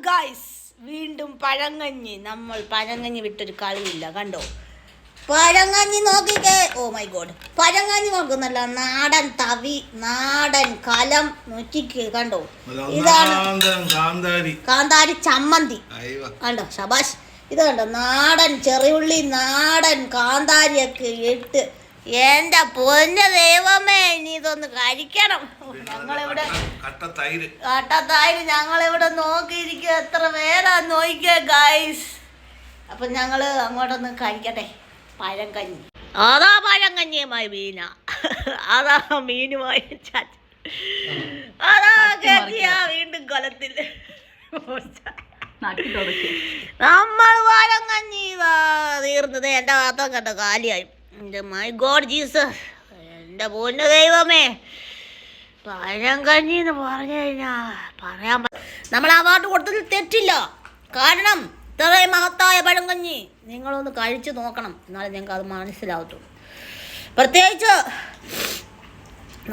Guys വീണ്ടും പഴങ്കഞ്ഞി. നമ്മൾ പഴങ്കഞ്ഞി വിട്ടൊരു കളിയില്ല, കണ്ടോ? പഴങ്കഞ്ഞി നോക്കിക്കേ. ഓ മൈ ഗോഡ്, പഴങ്കഞ്ഞി നോക്കുന്നല്ല, നാടൻ തവി, നാടൻ കലം നോക്കിക്കേ, കണ്ടോ? ഇതാണ് കാന്താരി ചമ്മന്തി, കണ്ടോ? ശബാഷ്. ഇത് കണ്ടോ, നാടൻ ചെറിയുള്ളി, നാടൻ കാന്താരിയൊക്കെ ഇട്ട്. എന്റെ പൊന്ന ദൈവമേ, ഇനി ഇതൊന്ന് കഴിക്കണം. ഞങ്ങളിവിടെ കട്ടത്തൈര് ഞങ്ങളിവിടെ നോക്കിയിരിക്കുക. എത്ര പേരാ നോക്കിയ ഗൈസ്. അപ്പൊ ഞങ്ങള് അങ്ങോട്ടൊന്ന് കഴിക്കട്ടെ പഴങ്കഞ്ഞി. അതാ പഴങ്കഞ്ഞിയുമായി മീന, അതാ മീനുമായി അതാ കെട്ടിയാ വീണ്ടും കൊലത്തിൽ. നമ്മൾ പഴങ്കഞ്ഞി തീർന്നത്. എന്റെ പാത്രം കണ്ടോ കാലിയായി. എൻ്റെ മൈ ഗോഡ് ജീസസ്, എൻ്റെ പൊന്നു ദൈവമേ. പഴങ്കഞ്ഞി എന്ന് പറഞ്ഞു കഴിഞ്ഞാൽ പറയാൻ നമ്മൾ അവാർഡ് കൊടുത്തതിൽ തെറ്റില്ല. കാരണം ഇത്രയും മഹത്തായ പഴങ്കഞ്ഞി നിങ്ങളൊന്ന് കഴിച്ചു നോക്കണം, എന്നാലും നിങ്ങൾക്ക് അത് മനസ്സിലാവത്തുള്ളൂ. പ്രത്യേകിച്ച്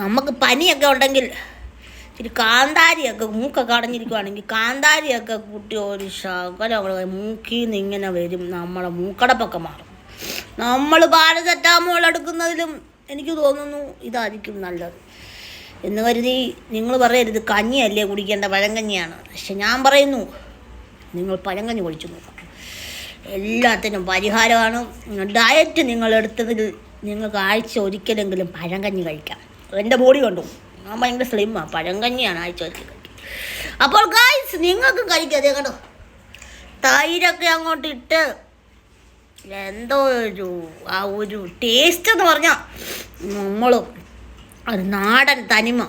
നമുക്ക് പനിയൊക്കെ ഉണ്ടെങ്കിൽ ഇച്ചിരി കാന്താരിയൊക്കെ, മൂക്കൊക്കെ അടഞ്ഞിരിക്കുവാണെങ്കിൽ കാന്താരിയൊക്കെ കൂട്ടി ഒരു ശകലം മൂക്കിൽ നിന്ന് ഇങ്ങനെ വരും, നമ്മളെ മൂക്കടപ്പൊക്കെ മാറും. നമ്മൾ പാരസെറ്റാമോൾ എടുക്കുന്നതിലും എനിക്ക് തോന്നുന്നു ഇതായിരിക്കും നല്ലത് എന്ന് കരുതി നിങ്ങൾ പറയരുത് കഞ്ഞിയല്ലേ കുടിക്കേണ്ട, പഴങ്കഞ്ഞിയാണ്. പക്ഷെ ഞാൻ പറയുന്നു, നിങ്ങൾ പഴങ്കഞ്ഞി കുടിച്ചു നോക്കാം. എല്ലാത്തിനും പരിഹാരമാണ്. ഡയറ്റ് നിങ്ങൾ എടുത്തതിൽ നിങ്ങൾക്ക് ആഴ്ച ഒരിക്കലെങ്കിലും പഴങ്കഞ്ഞി കഴിക്കാം. എൻ്റെ ബോഡി കണ്ടു, ഞാൻ ഭയങ്കര സ്ലിമ്മാണ്. പഴങ്കഞ്ഞിയാണ് ആഴ്ച ഒരിക്കൽ കഴിക്കുക. അപ്പോൾ ഗായ്സ് നിങ്ങൾക്കും കഴിക്കാതെ കണ്ടോ, തൈരൊക്കെ അങ്ങോട്ട് ഇട്ട് എന്തോ ഒരു ടേസ്റ്റ് എന്ന് പറഞ്ഞാൽ നമ്മൾ ഒരു നാടൻ തനിമ.